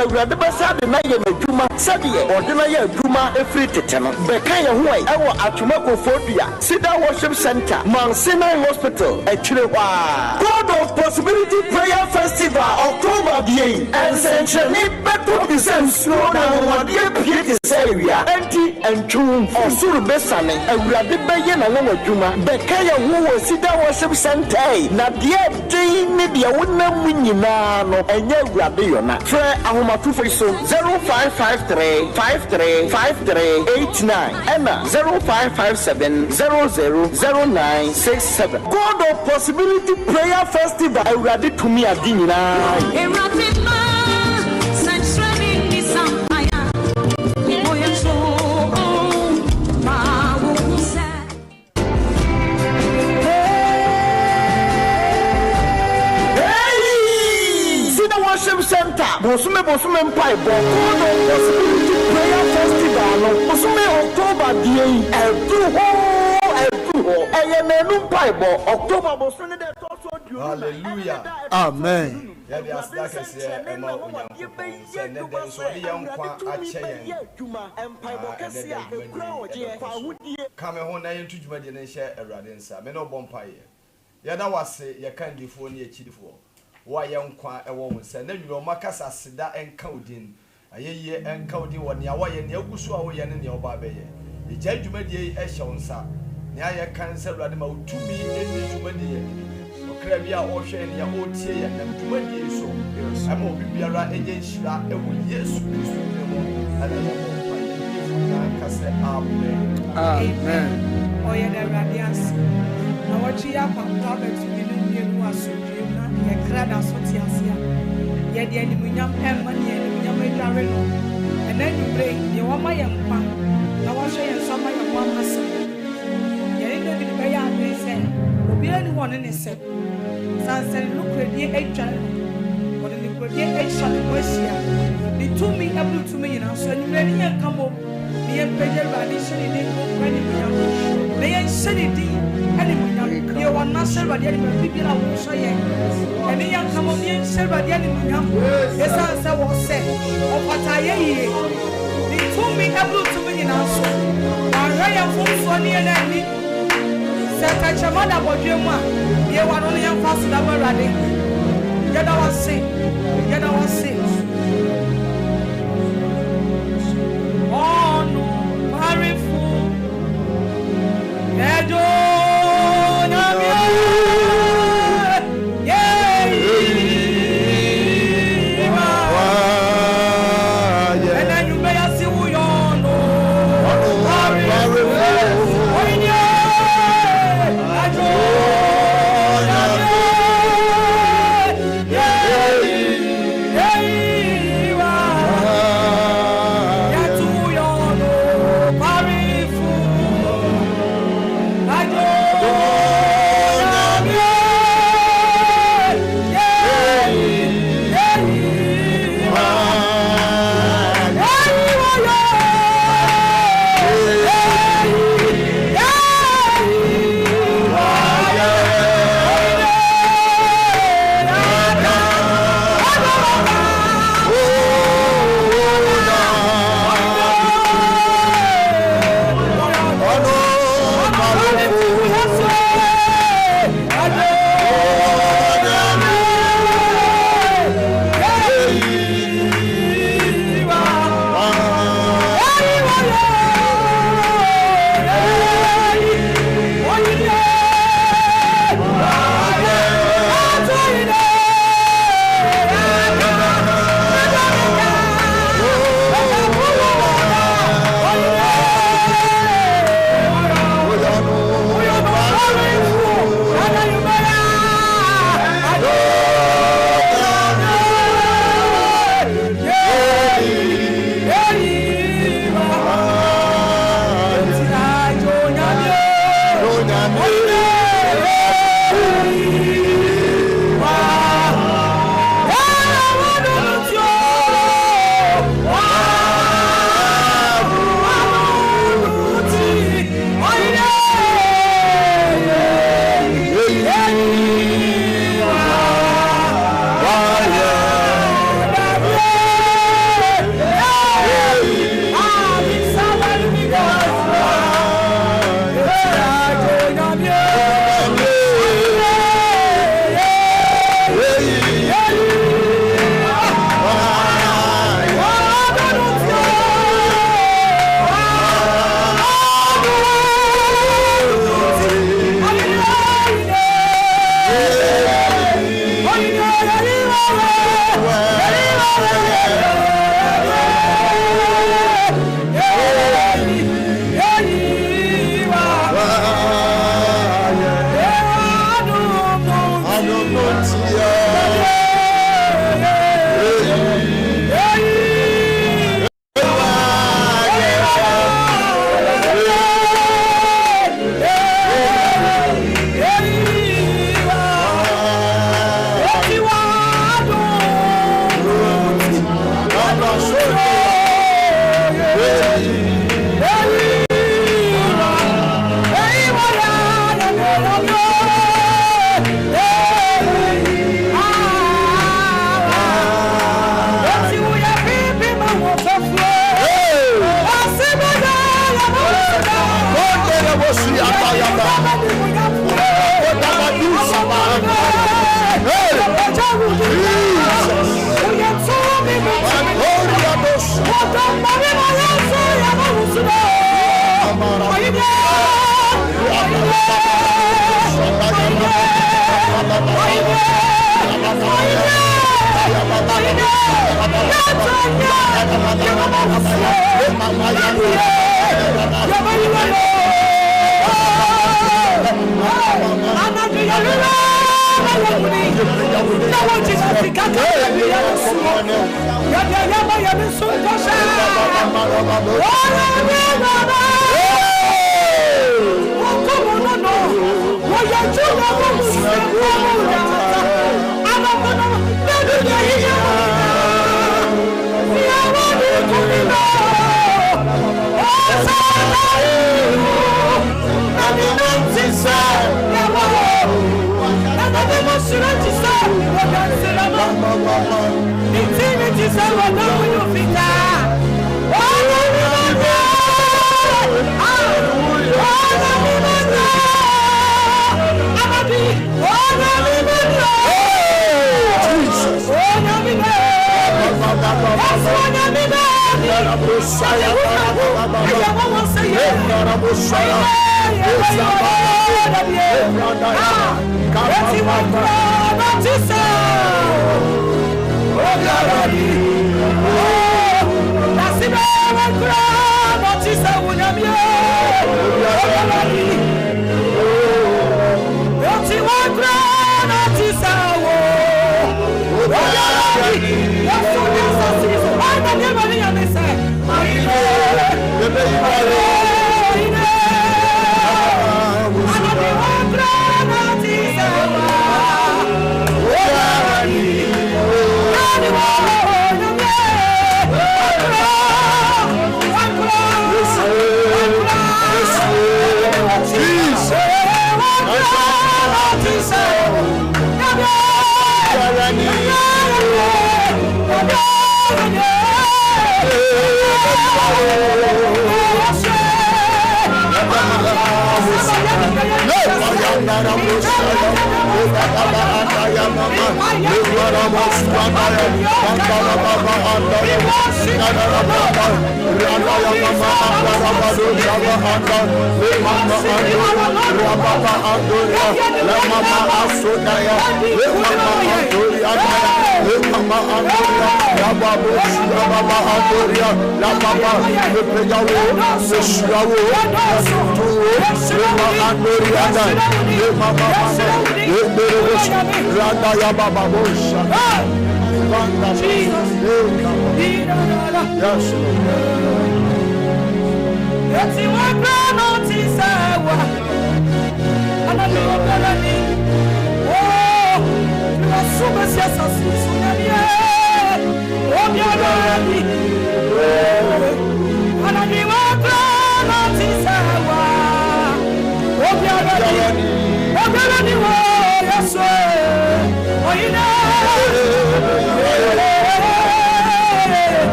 awurade bɛsa de na yɛ n'adwuma sɛdeɛ ɔde na yɛ adwuma efiri tete no bɛka yɛ ho ɛwɔ Atomakofodua Cedar Worship Center Mansina Hospital akyire hɔ a God of Possibility Prayer Festival October the 8th nsɛnkyerɛnne bɛtɔ bi sɛ nsuo na ahoɔdeɛ pie te sɛ awia ɛnti ɛntwom ɔsoro bɛsane awurade bɛyɛ na wɔn adwuma bɛka yɛ ho wɔ Cedar Worship Center na deɛ den ne deɛ wonam mu nyinaa no ɛnyɛ awurade yɔna frɛ ahomatofo so 0553 535389 ɛna 0557 000967 God of Possibility Prayer Festival awurade tumi adi nyinaa Center, Bosume Mpai, God of Possibility Prayer Festival, Bosume October the 8th, October Bosume de Toso. Hallelujah. Amen. Yeah, the Astaka say, Emma, send them so the young come home and to Judy and share a radinsa, Meno Bompire. Yada was say, you can't do for near Chidifo. Why young qua a woman said, then you Macas as Cedar and Cowdin. A year and Cowdin one year, why and Yogusu away and your baby. The judgment ye Eshonsa. Nya cancer radimo to me in Jumadi. Crabia ocean, your old tea and them Jumadi so. I'm a Bibiara agent Shira, and we yes, and I am Amen. Oh, yeah, the radiance. Now, what you have from Robert to be new was so ye crada sotiasia. Ye the aluminium and money and aluminium and then you bring your one my young pan. Now, I show you some of your one muscle. Ye didn't even pay out, they said, will be anyone in his set. Sunset look at the 8 channel. But in the 8 channel was here. They told me able to me, so you ready and come up. The emperor radiation in the when they ain't said it. You want not sell by the enemy, people are so young. And the young come on in, sell by the enemy. Yes, answer was said. Of what I hear. They told me able to me in answer. I am from Sony and Andy. Said, I shall not about you. You are only a fast number running. Yet I was sick. Yet I was sick. Oh, no, very full.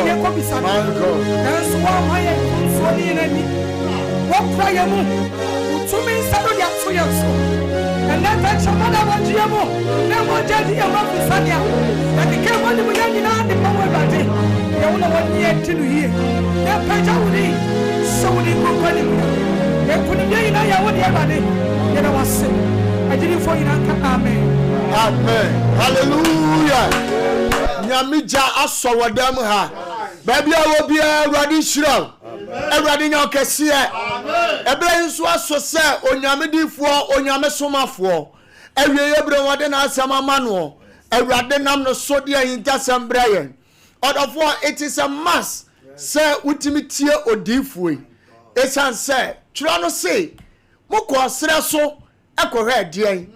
ye ko bisa nanso wa ma ye so ni na ni wo pra ye mu utumi sado ya to ye so and that chama da wa je mu na mo je di ye ma bisa dia na ke ke mo ni mo ya ni na de mo wa ba de ye wo na wo ni e tinu ye ya pa ja wo ni so ni ko ko ni mo ye ko ni ye na ya wo ni e ba de ye na wa se ajiri fo ina ka amen. Amen. Hallelujah. Nyamija asowodam ha. Baby awo bia Awurade shira. Awurade nya okese. Ebere nso aso se onyamedifo onyamesomafo. Awie yebre wode na asema mano. Awurade nam no so de ahintasem brayen. Odofo it is a must say ultimate odifo. Esan say tro no say moko sere so ekohwe de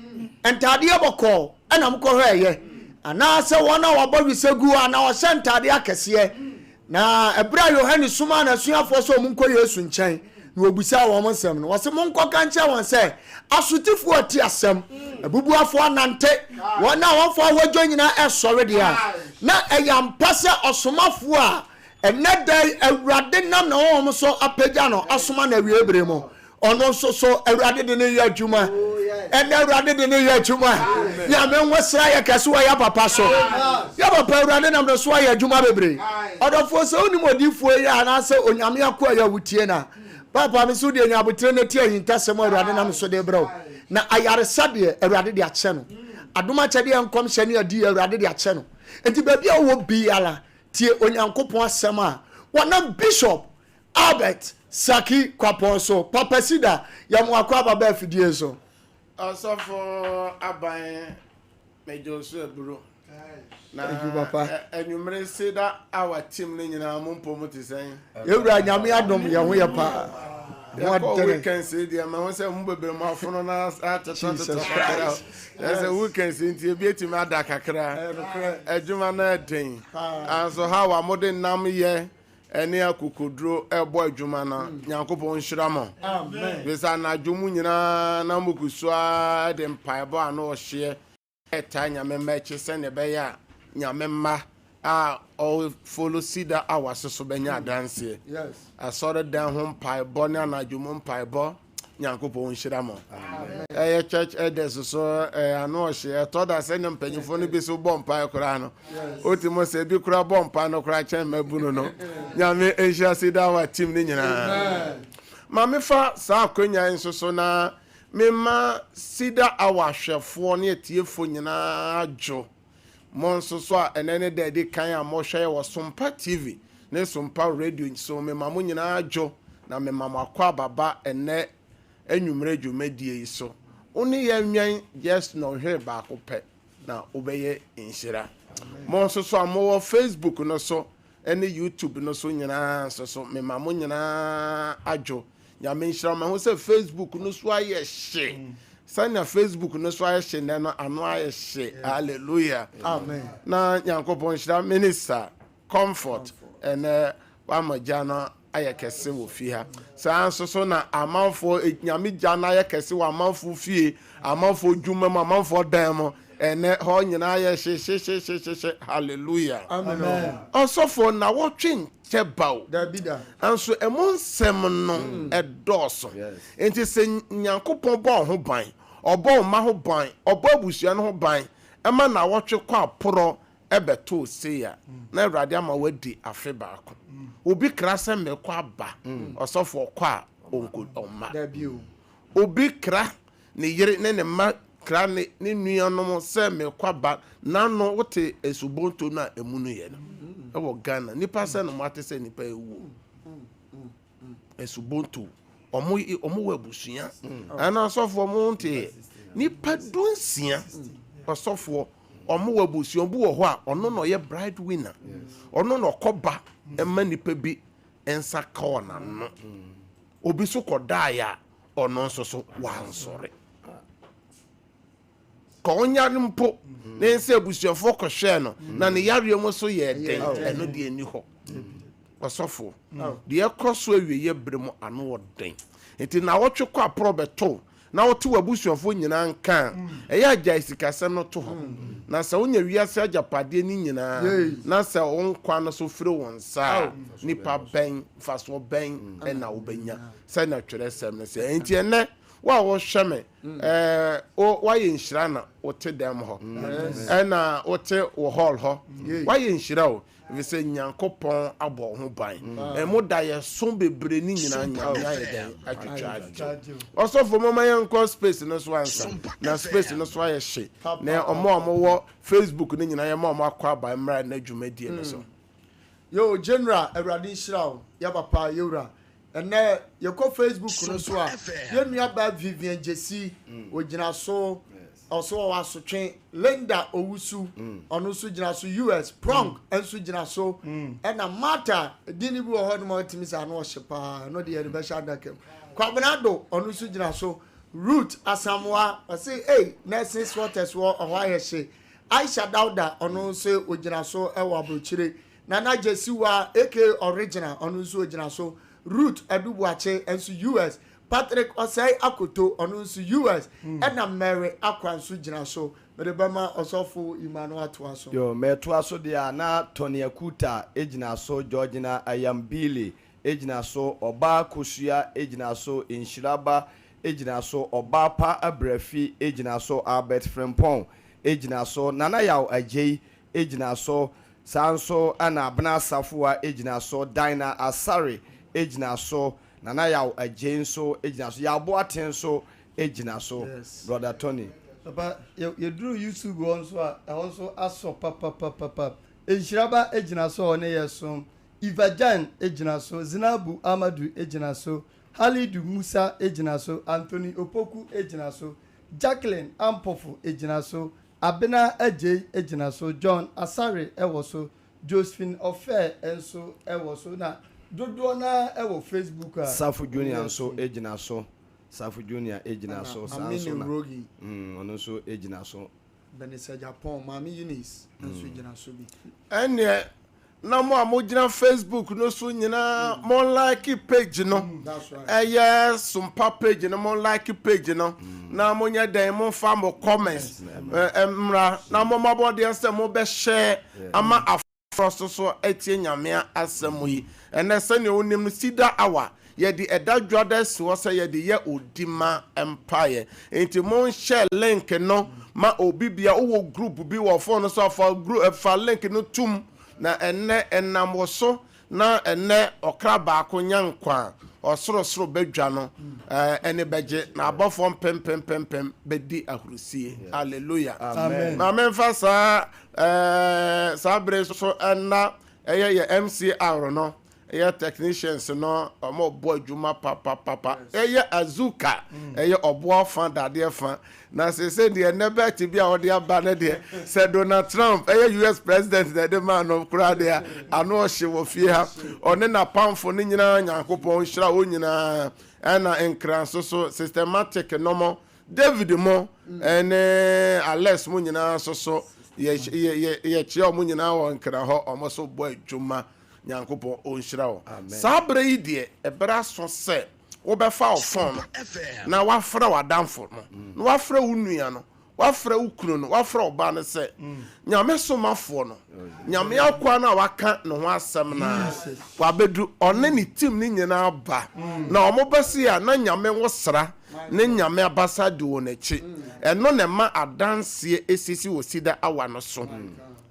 entade boko ana mkohwe ye ana se wona wabobisegu ana o sentade akese na ebra Yohane suma na suafo so munko Yesu nchen na obusa wo monsem no wose munko kanche won se asotifo ati asem abubuafo anante wona wonfo awadwo nyina esore dia na eyampase osomafo a enedai Awurade nam na wo so apagya no asoma na wiebre mo ono so Awurade de ne yadwuma and Awurade de ne yadwuma ya me nwosra ya kase wa ya papa so ya papa Awurade nam no so ya adwuma bebre odofo so onimodifo ya na se onyame akwa ya wutie na papa me so de nyabotre na tie hintasem Awurade nam so de bro na ayaresa de Awurade de ache no adoma chede enkom hyane adi Awurade de ache no enti ba bia wo biala tie onyankopon asem a wona Bishop Albert Saki Kwaponso Papa Cedar ya mwakwa baba afidie so asafo aban mejo so eburo na papa enumere Cedar our team ni nyina mompo mutisen ewura nyame adom ye ho ye pa weekend say dia ma won say mu bebere ma fono na atata there's a weekend say ntie bi etimi ada kakra adwuma na den anso how amode nam ye ene akokodro ebo adwuma na nyankopon nhira mo amen bisa na adwumu nyina na mukusua de mpaebo ano ohye eta nyame meche se ne be ya nyame ma all follow Cedar our so benya dance yes asore dan ho mpaebo na adwumu mpaebo nyankopon nhira mo amen church elders so ano ohye to da se ne mpanyifo no bi so bompa ekora no otimo se bi kura bompa no kura chen mabunu no nyame ehia Cedar our team ni nyina ma me fa sa akonya nso so na me ma Cedar our hwefo ne etiefo nyina ajo monso so a enene de kan a mo hwe wo Sompa TV ne Sompa radio so me ma mo nyina ajo na me ma makwa baba ene enwumre dwumadie so oni ya nwan just no hwe ba ko pe na obeye inshira monso so amo Facebook no so ene YouTube no so nyina so me ma mo nyina ajo nyame inshira ma ho se Facebook no so aye hye sanya Facebook no so aye hye no ano aye hye hallelujah amen na yankopon shira minister comfort ene wa majana ayekese wo fi ha saa so na amanfo nyame jana ayekese wa amanfo fie amanfo dwuma ma amanfo dan mo ene ho nyina aye hye hallelujah amen osofo na wo twen chebaw dabida anso emonsem no edoso enti se nyankopon bo ho ban obo ma ho ban obo abusua no ho ban ema na wo twe kwa poro ebeto seya na Awurade ama wadi afe baako obi krasa mekwa aba osofo kwa onko omma dabio obi kra ne yere ne ma kra ne nuanom se mekwa ba na no wote esubonto na emunu ye no ewo Ghana nipa se no mate se nipa ewu esubonto omo wa busua ana osofo mo nte nipa dunsia osofo omo wa busua bu wo ho a ono no ye bride winner ono no koba ema nipa bi ensa ka ona no obi so koda ya ono nso so wansore ko onya mpo na ense abusuafo ko hwe no na ne yare mo so ye den eno de ani ho osofo de ekoso awie ye brem ano oden enti na wotwe kwa probeto na wote wabusuafo nyina nka ɛyɛ agya isikasɛm no to ho na sɛ wonya wiase agyapade ni nyina na sɛ wo nkwa no so firi wo nsa nipa bɛn faso bɛn ɛna wobɛnya sɛ na twerɛ sɛm no sɛ enti ɛnɛ wa wo hwɛ me wayɛ nhyira na wote dɛm hɔ ɛna wote wo hall hɔ wayɛ nhyira o we say nyankopɔn abɔ ho ban mo da yɛ so bebre ni nyina nyame ayɛ dɛn atwitwa ɔsɔfo mama yɛ nkɔ space no so ansa na space no so ayɛ hye na ɔmo wɔ Facebook ni nyina yɛ ma ɔmo akɔ aba mmra na dwumadie no so yo general awurade nhyira ya papa yewura ene yɛkɔ Facebook no so a yɛnua ba Vivian Jesse ogyina so also wasotwe Linda Owusu ono so gyina so US Prong enso gyina so na Mata dini bi wo ho no ma timi sa no hyepa no de yɛ be sha dakam Kwabenado ono so gyina so Ruth Asamwa say hey nursing waters wo ho ayɛ Aisha Dauda ono so ogyina so ɛwɔ abrochire Nana Jesse wa AK original ono so ogyina so Ruth Adubuache enso US Patrick Osei Akoto ono nso US na Mary Akwanso gyina so mere bama osofo Emmanuel Atoaso yo metoaso dia na Tony Akuta ejina so Georgina Ayambili ejina so Oba Kosua ejina so Inshiraba ejina so Oba Pa Abrafi ejina so Albert Frempong ejina so Nana Yaw Ajei ejina so Sanso ana Abna Safua ejina so Dina Asare ejina so Nana yaw agyen so ejina so yabo aten so ejina so brother Tony papa you drew YouTube on so also aso papa Enshiraba ejina so one yeso Ivajan ejina so Zinabu Amadu ejina so Halidu Musa ejina so Anthony Opoku ejina so Jacqueline Ampofu ejina so Abena Ajay ejina so John Asare ewo so Josephine Ofe enso ewo so na dodo na ewo Facebook a Safu Junior so ejina so Safu Junior ejina so Sanso na Rogi ono so ejina so Benisa Japan Mami Eunice enso ejina so bi ene na mo amogina Facebook no so nyina mo like page no eye Sompa page no mo like page no na mo nya den mo fa mo comments emra na mo mabode ase mo be share ama so etie nyame asem yi ene se ne onim no Cedar hour ye di edadwada si wo se ye di ye odima empire enti mo share link no ma obibia wo group bi wo phone so for group fa link no tum na ene enam so na ene okra ba ko nyankwa osoro badwa no ene beje na abofo pem bedi ahurusie hallelujah amen na memfa sa bre so na ye MCR no ye technicians no omo bo adwuma papa ye azuka ye obo fan dade fan na se de nebe ti bia ode aba na de se Donald Trump ye US president de man of kura de ano hye wo fie ha one na pamfo ni nyina nyankopon hyira wo nyina na enkranso so systematic nomo David mo ene Alex mo nyina so ye chia mo nyina wo nkra ho omo so bo adwuma nyankopon onhyira wo sabre yi de ebra so se wo be fa ofon na wafra wadamfo no na wafra unua no wafra ukunu no wafra oba no se nyame somafo no nyame akwa na waka no ho asem na wabedu one ni team ni nyina ba na omobese ya na nyame wosra ne nyame abasa de wo nachi eno ne ma adanse esisi wo Cedar awa no so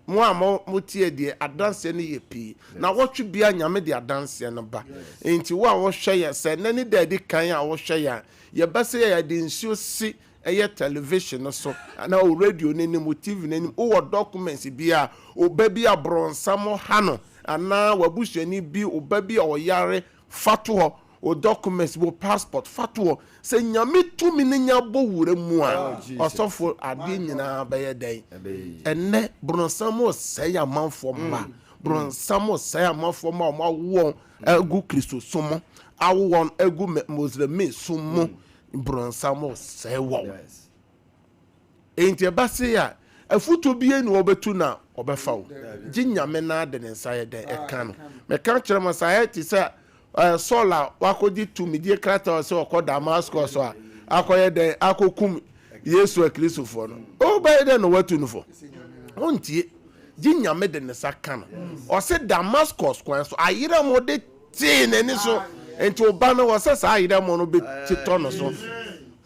mo amo tie die adanse ne yepi na wotwe bia nyame de adanse no ba enti wo a wo hwe ye se nani dadi kan a wo hwe ya ye bese ya de nsuo si eye television no so na o radio ne ni TV ne ni o documents bia o ba bia bronsam hano ana wabusuani bi o ba bia o yare fato o documents bo passport fato se nyame tumi ne nya bo wure mu a osofo ade nyina ba ye den enne bronsam o se ya manfo ma bronsam o se ya manfo ma o ma wo egu Kristo somo awon egu Muslim somo bronsam o se wo enti ebase ya afuto bie ni obetu na obefa wo gi nyame na de ne nsa ye den e kan no me kan kire mo society se sola wakodi to media krata so ko Damascus so akoye den akokum Yesu Kristofo no o ba den no watu no fo ontie ji nyame de ne sakana o se Damascus kwan so ayira mo de tin eni so enti oba no wo se sa ayira mo no be tito no so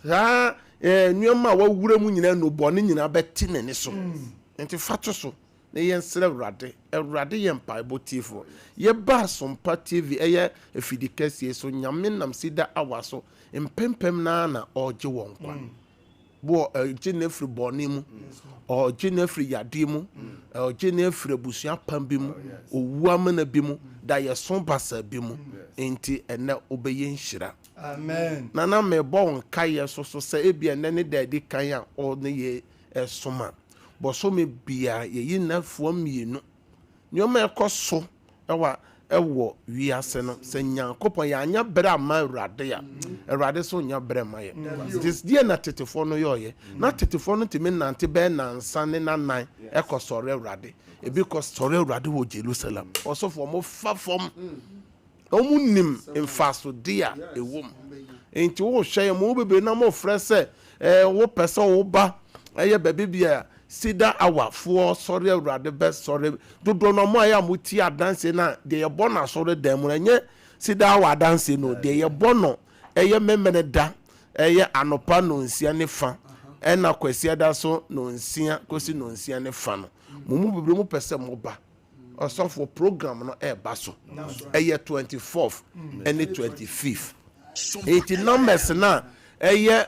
ha nneema wa wura mu nyina no bone nyina be tin eni so enti fato so ne yensere Awurade ye mpaebo tifo ye ba Sompa TV eye efidikasie so nyame nam Cedar awaso empempem na oje wonkwa bo Jenefri boni mu o Jenefri yade mu o Jenefri busua pam bi mu owu amana bi mu da ye Sompa sa bi mu enti ene obeye nhira amen na me bo nka ye so se ebi ene ne da di kan ya o ne ye esoma bo so me bia ye yinafo mienu nyoma ekoso ewo wiase no se Nyankopon ya anya bere ma Awurade ya Awurade so nya bere ma ye this dia na tetefo no yoye na tetefo no timi nante be na nsan ne nanan ekosore Awurade ebi ko sore Awurade wo Jerusalem osofo mo fafom omunim infaso dia ewom enti wo hwe mo bebe na mo frese wo pese wo ba eye bebe bia Cedar awa for sorry Awurade best sorry dodo no mo aya muti adanse na de ye bona sorry dem no nye Cedar awa adanse no de ye bono eye memene da eye anopa no nsia ne fa ena kwasi da so no nsia kosi no nsia ne fa no mumu bebre mu pese mo ba osofo program no e ba so eye 24th and 25th 80 numbers na eye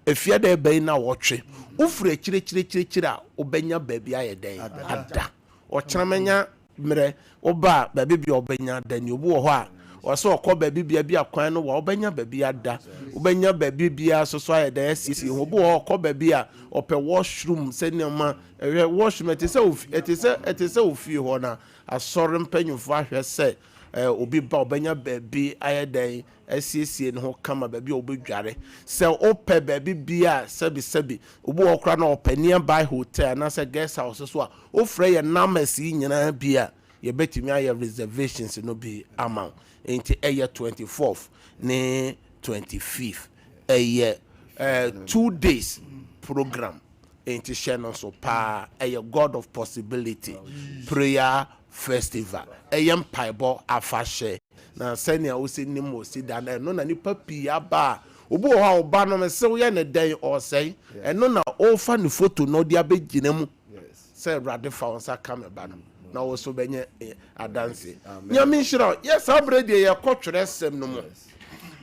efiade ebe na wotwe ufure chire a obenya baabi ayeden ada ochamenya mre oba baabi bi obenya da ni obu ho a oso okọ baabi bi akwan no wa obenya baabi ada obenya baabi bi asoso ayeden asisi obu ho okọ baabi a ope washroom senema washroom etese ofie ho na asore mpanyufo ahwe se obi ba obenya baabi ayeden asiesie no kama baabi obedware se ope baabi bia sebi obu okra na ope nearby hotel na se guest house so a ofre ye numbers nyina bia ye betimi aye reservations no bi amount enti eye 24th ne 25th eye 2 days program enti share so pa eye God of possibility prayer festival eye mpaibo afashe na senia o se nim o si da na no na nipa pi aba obu ho a oba no me se wo ye ne den o sei eno na o fa ni photo no dia begina mu se Awurade fa wonsa kamera no na wo so benye adanse nyame nhira yes abrede ye kotwere sem no mu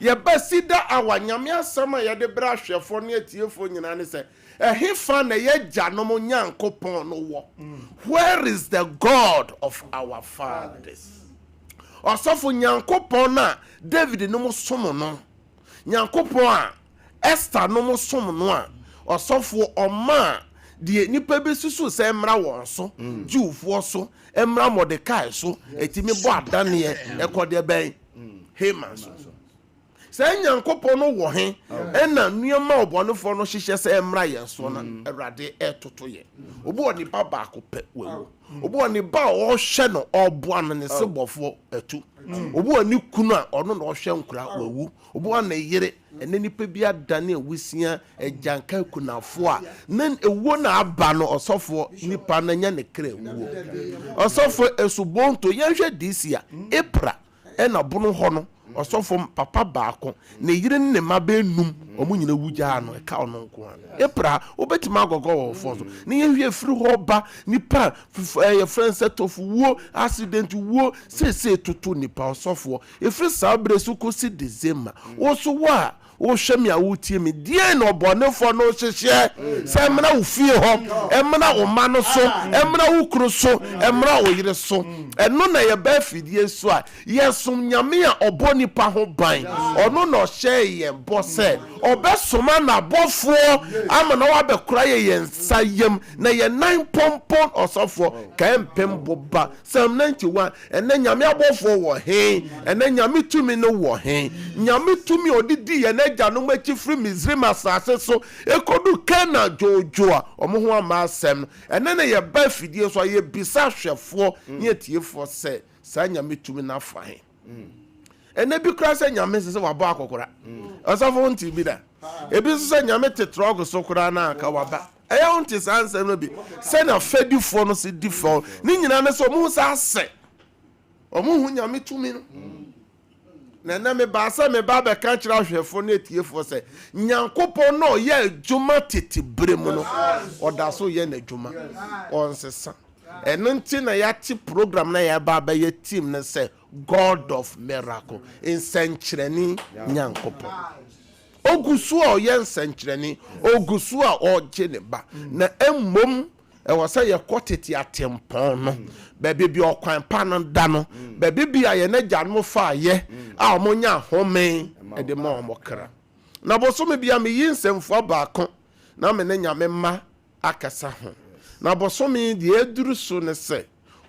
ye ba Cedar awa nyame asama ye de bra hwefo ne atiefo nyina ne se ehefa na ye janom Nyankopon no wo where is the God of our fathers osofo Nyankopon na David no mo som no Nyankopon a Esther no mo som no a osofo oma de nipa besusu se emra won so Jewfo so emra Mordecai so etimi bo adane ekode ben Haman so se Nyankopon no wo he ena nuema obonefo no hihye se emra ye so na Awurade etoto ye obo oni baba ko pe wewo obo oni ba o hye no obo an ne sebofo atu obo oni kunu a ono na o hye nkura wewu obo an yere ene nipa bi adane awusia ejanka kunafo a nan ewo na aba no osofo nipa na nya ne kra ewo osofo esubonto yenhwe disia epra ena bono ho no osofo papa baako ne yire ne mabe num omunyina wugya no eka ono nko a epra obetima agogo wo fo so ne yehwe firi ho ba nipa ye friend set of wo accident wo se tutu nipa osofo efiri sabre su kosi December wo so wa wo hwemi a wotie me die na obonefo no hyehye se emna wo fie ho emna wo ma no so emna wo kuro so emna wo yire so eno na ye ba fidie so a yesum nyame a oboni pa ho ban ono na hye ye bose obesoma na bofo ama na wa bekura ye nsayem na ye 9 pompon osofo ka empem boba Psalm 91 ene nyame abofo wo he ene nyame tumi no wo he nyame tumi odidi ye na jano machi free Misraim asase so ekodu Kana jojo a omo ho ama asem ene na ye ba fidie so ye bisa hwefo ye tiefo se sa nyame tumi na fa he ene bi kura se nyame se wabo akokora osafo nti bi da ebi se nyame tetrog so kura na aka waba eya nti sanse no bi se na fedifo no se difo ni nyina ne so mu sa se omu hu nyame tumi no na me ba sa me ba be ka kira hwefo na etiefo se nyankopon no ye adwuma tete brem no oda so ye na adwuma onsesa eno nti na ya ti program na ya ba ba ye team na se God of miracle in senchireni nyankopon ogusu a ye senchireni ogusu a oje ne ba na emmom e wo se ye kotete atempon no bebe bi okwan pa no da no bebe bi aye na gya no fa ye a omonya home e de ma omokra na boso me bia me yinsemfo baako na me ne nyame ma akasa ho na boso me de eduru so ne se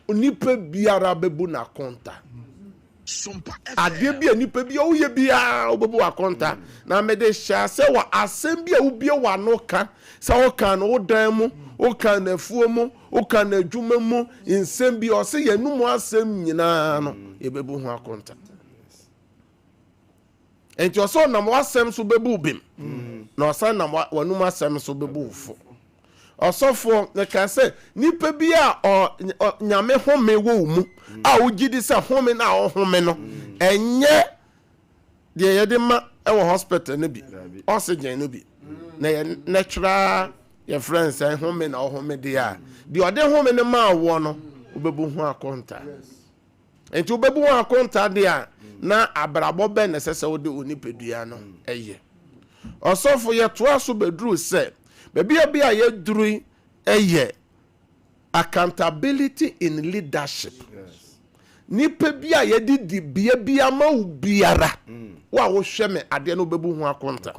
onipa biara bebu na konta Sompa ade bia nipa bia wo ye bia obebu akonta na me de sha se wa asem bia wo bia wa no ka se wo kan no dan mu wo kan na fuo mu wo kan na adwuma mu nsem bia o se ye numu asem nyina no e bebu ho akonta enti o so na mo asem so bebu bim na o san na wanum asem so bebu fo osofo ne ka se nipa bia o nyame home wo mu a ugidi se home na o home no enye de ye de ma e wo hospital no bi oxygen no bi na ye natural your friends say home na o home de a de o de home ne ma wo no obebu ho akonta enti obebu ho akonta de a na abrabo be ne sese wo de onipedua no eye osofo ye to aso bedru se bebia bia ye duru eye accountability in leadership. Nipa bia ye di bia ma ubiara wa wo hwe me ade no bebu ho akonta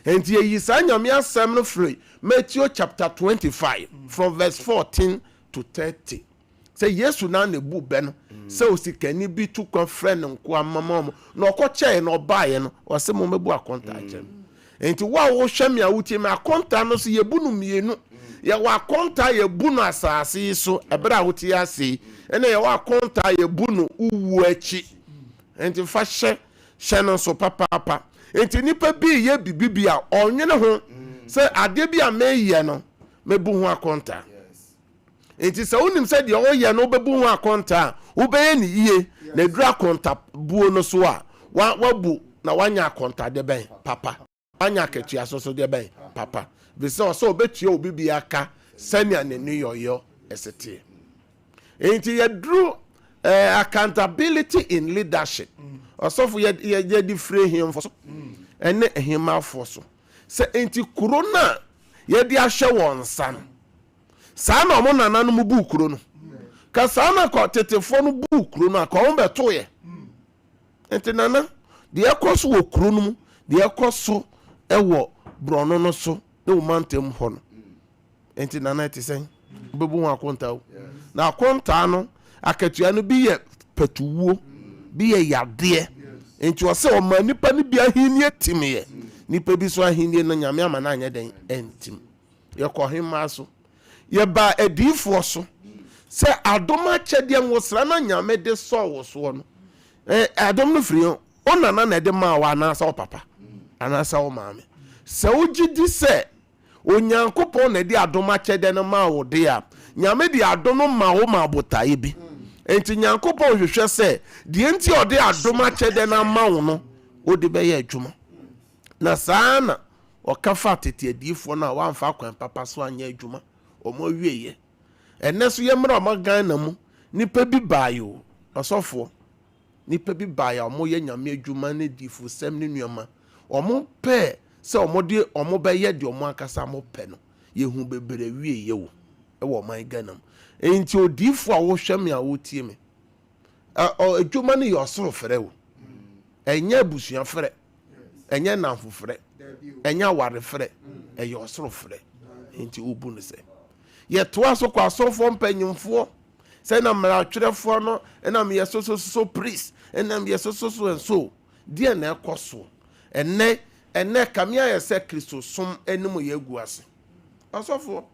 enti ye yisa nyame asem no free Matthew chapter 25 from verse 14 to 30 say yesu na na bu be no say osikani bi tu kon friend nko amamam na okoche na obaye no o se mo mebu akonta agem enti wa wo hwe me awuti me akonta no so ye bunu mienu ye wa akonta ye bunu asase so ebra awuti ase ene ye wa akonta ye bunu uwu achi enti fa hye no so papa enti nipa bi ye bibibia onwene ho se ade bi a meye no mebu ho akonta enti se unim se de o ye no bebu ho akonta wo beye ni iye na dura akonta buo no so a wabu na wanya akonta de ben papa anya ketua so de ben papa bise so obetua obibi aka senia ne new yoyo esete enti ye dru accountability in leadership osofu ye di free him for so ene ehima for so se enti corona ye di ahwe won san sa na omo nana no bu kuro no ka sa na ko tetefo no bu kuro no ka on beto ye enti nana de ekoso wo kuro no de ekoso ewo brono no so ne wo mantem ho no enti nana ti sen bebu ho akonta na akonta no akatua no bi ye patuwo bi ye yade enti wo se o ma nipa ni bi ahini etimiye nipa bi so ahini no nyame ama na anya den entim ye ko hema so ye ba edifo so se adoma chede nwosra na nyame de so wo so no adom no firi o nana na de ma wa na sa o papa ana sa o maame se ugidi se onyankopon na de adoma chede no ma wo de a nyame de adono ma wo ma botae bi enti nyankopon hwehwe se de enti o de adoma chede na ma wo no o de be ye adwuma na sana o kafa tete adifo na wa mfa kwan papa so anya adwuma o mo wieye eneso ye mra ma gan na mu nipa bi baayo osofo nipa bi baayo mo ye nyame adwuma na difo sem ne nuoma o mo pe se o mo de o mo be ye de o mo akasa mo pe no ye hu bebere wieye wo e wo man ganam enti odifo a wo hwame a wo tie me adwuma ne yo soro frɛ wo enya busua frɛ enya nanfo frɛ enya ware frɛ eyo soro frɛ enti obu ne se ye to aso kwa asofo mpanyimfo se na mra twerefo no na me yeso priest na me yeso and so die na ekoso enne kamia ye se Kristo som enum ye gu ase asofo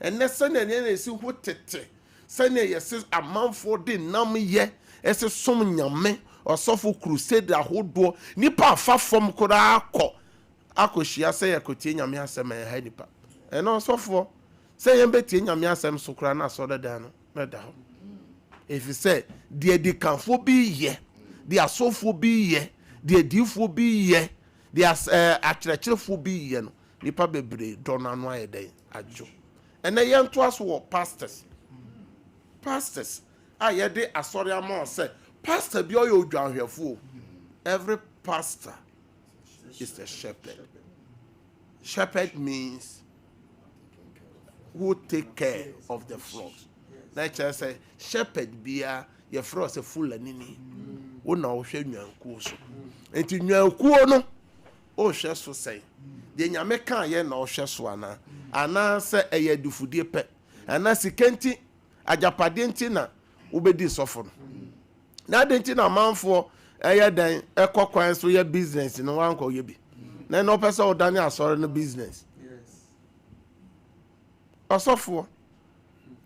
enne se na ne esi ho tete se na ye se amanfo de nam ye ese som nyame ɔsɔfo crusade ahodoɔ nipa afa fam koraa akɔhyia sɛ yɛkɔtie nyame asɛm ɛha nipa ɛna ɔsɔfoɔ sɛ yɛmbɛtie nyame asɛm so koraa na asɔre dan no mɛda hɔ ɛfiri sɛ deɛ dikanfoɔ bi yɛ deɛ asɔfoɔ bi yɛ deɛ diifoɔ bi yɛ deɛ akyerɛkyerɛfoɔ bi yɛ no nipa bebree dɔ no ano ayɛ dɛn adwo ɛnɛ yɛntoa so wɔ pastors a yɛde asɔre ama sɛ pastor bi ɔyɛ odwanhwɛfoɔ every pastor is a shepherd means who take care of the flocks na kyerɛ sɛ shepherd bia yɛfrɛ sɛ fulanini wo na wohwɛ nwankuo so nti nwankuo no ɔhwɛ so sɛn deɛ nyame kaa yɛ na ɔhwɛ so anaa sɛ ɛyɛ adufudie pɛ anaa sika nti agyapadeɛ nti na wobɛdi sɔfo no na adɛn nti na amanfoɔ ɛyɛ dan ɛkɔ kwan so yɛ business no wankɔyɛ bi na ɛna ɔpɛ sɛ wodane asɔre no business ɔsɔfoɔ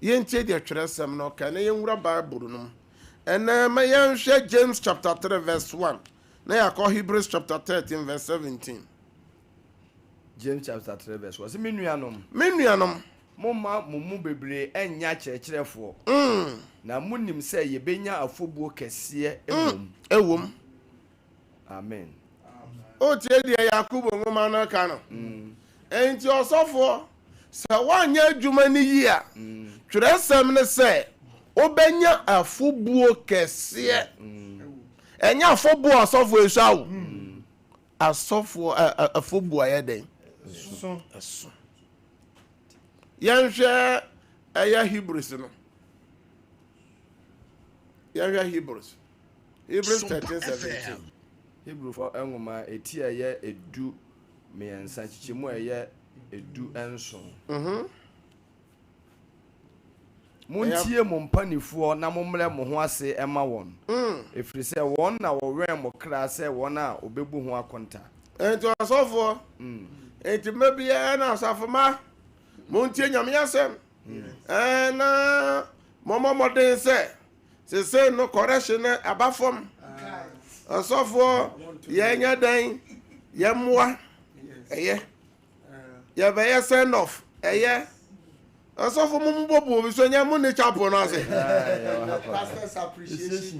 yɛntie deɛ twerɛsɛm no ɔka na yɛnwura bible no mu ɛnɛ ma yɛnhwɛ James chapter 3 verse 1 na yɛakɔ Hebrews chapter 13 verse 17 James chapter 3 verse 1 sɛ me nuanom momma mo mu bebree ɛnya kyerɛkyerɛfoɔ na monim sɛ yɛbɛnya afɔbuo kɛseɛ ɛwom amen otie deɛ Yakobo nwoma no ka no enti ɔsɔfoɔ sɛ woanyɛ adwuma no yi a twerɛsɛm ne sɛ wobɛnya afɔbuo kɛseɛ ɛnyɛ afɔbuo asɔfoɔ ɛsua wo asɔfoɔ afɔbuo ayɛ dɛn ɛso yɛnhwɛ ɛyɛ Hebrews no yɛnhwɛ Hebrews 13:17 Hebrews nwoma eti ɛyɛ edu mmiɛnsa kyikyɛmu ɛyɛ edu nson montie mo mpanifoɔ na mommrɛ mo ho ase ɛma wɔn ɛfiri sɛ wɔn na wɔwɛn mo kra sɛ wɔn a obɛbu ho akonta enti asɔfoɔ enti mabiara na asafoma montie nyame asɛm na mɔmɔmɔden sɛ sese no correction aba fam asɔfoɔ yɛnya dan yɛmmoa ɛyɛ yɛbɛyɛ send off ɛyɛ asɔfoɔ mo mbɔbɔ bi so nya mo ne chapel no ase Pastors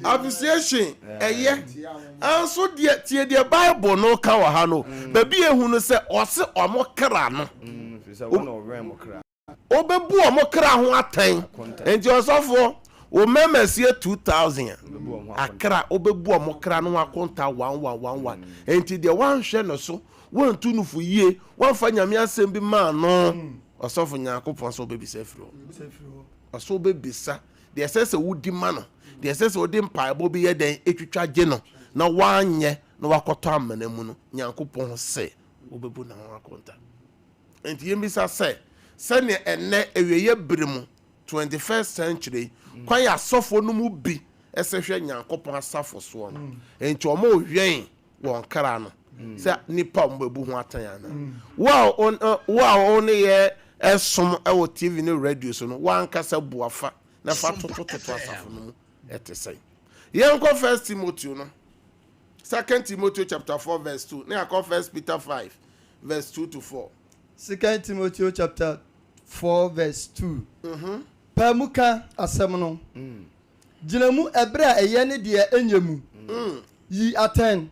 appreciation ɛyɛ anso deɛ tie deɛ Bible no ka wɔ ha no baabi ehu no sɛ ɔse ɔmo kra no obɛbu ɔmo kra ho atɛn enti ɔsɔfoɔ o members yɛ 2000 akra obɛbu ɔmo kra no akonta 1111 enti deɛ wanhwɛ no so wantu no fu yie wanfa nyame asɛm bi ma no ɔsɔfo Nyankopɔn sɛ obɛbisa afiri hɔ ɔsɔ obɛbisa deɛ ɛsɛ sɛ wodi ma no deɛ ɛsɛ sɛ wodi mpaebɔ bi yɛ dɛn ɛtwitwa gye no na wanyɛ na wakɔtɔ amana mu no Nyankopɔn sɛ obɛbu na ho akonta enti yɛmbisa sɛ sɛnea ɛnɛ awieyɛ bere mu 21st century kwan yɛ asɔfoɔ no mu bi ɛsɛ hwɛ Nyankopɔn asafo soɔ no enti ɔmo hwɛn wɔn kra no sɛ nipa ɔmo bɛbu ho atɛn ana wo a ne yɛ ɛsom ɛwɔ TV ne radio so no wankasa buafa na fa toto asafo no mu ɛte sɛ yɛnkɔ 1 Timothy no 2 Timothy chapter 4 verse 2 na yɛkɔ 1 Peter 5 verse 2 to 4 2 Timothy chapter 4 verse 2 Pamuka asɛm no gyina mu ɛbrɛ a ɛyɛ ne deɛ ɛnyɛ mu yi atɛn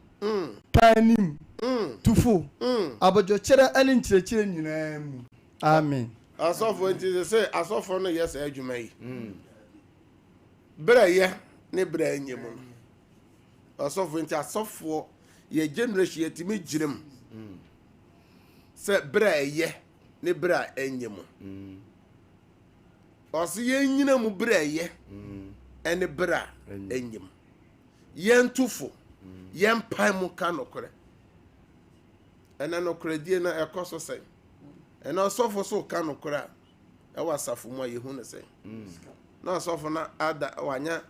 panim tufo abodwokyerɛ ɛne nkyerɛkyerɛ nyinaa mu amen asɔfo nti sɛ asɔfo no yɛ sɛ adwuma yi brɛ yɛ ne brɛ ɛnyɛ mu asɔfo nti asɔfoɔ yɛ generation yɛtumi gyerem sɛ brɛ ɛyɛ ne brɛ ɛnyɛ mu ɔsɛ yɛnyina mu brɛ ɛyɛ ɛne brɛ ɛnyɛ mu yɛn tufo yɛn pai mu ka nokorɛ ɛna nokorɛdie na ɛkɔ so sɛ ɛna ɔsɔfo so ka nokorɛ a ɛwɔ asafo mu a yɛhu ne sɛ na ɔsɔfo na ada wanya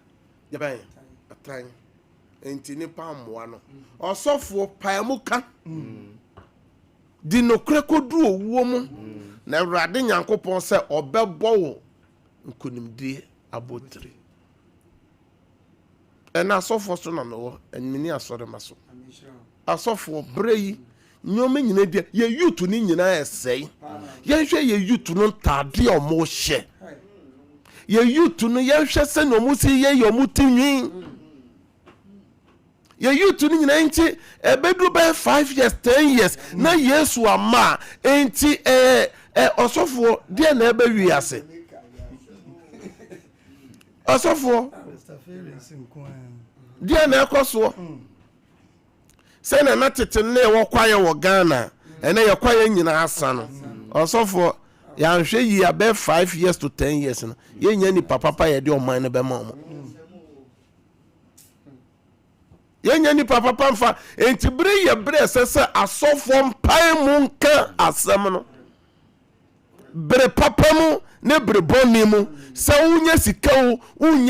yɛbɛn atan enti nipa mmoa no ɔsɔfo pai mu ka di nokorɛ kɔduru owuo mu na Awurade Nyankopɔn sɛ ɔbɛbɔ wo nkonimdie abotire and asɔfoɔ so na mewɔ ɛnmini asɔre ma so asɔfoɔ brɛ yi nyɔma nyina deɛ yɛ youth ni nyinaa ɛsɛe yɛnhwɛ yɛ youth no ntaade a ɔmo hyɛ yɛ youth no yɛnhwɛ sɛ na ɔmo si yɛ ɔmo ti nwin yɛ youth no nyinaa nti ɛbɛduru bɛyɛ 5 years 10 years na Yesu ama nti ɔsɔfoɔ deɛ na ɛbɛwi ase ɔsɔfoɔ deɛ na ɛkɔ soɔ sɛ na tete ne ɛwɔ kwayɛ wɔ Ghana ɛnɛ yɛ kwayɛ nyinaa asa no ɔsɔfoɔ yɛanhwɛ yi abɛ 5 years to 10 years no yɛnya nipa papa yɛde ɔman no bɛma ɔmo yɛnya nipa papa mfa enti bere yɛ bere ɛsɛ sɛ asɔfoɔ mpae mu nka asɛm no bere papa mu ne bere bɔne mu sɛ wonya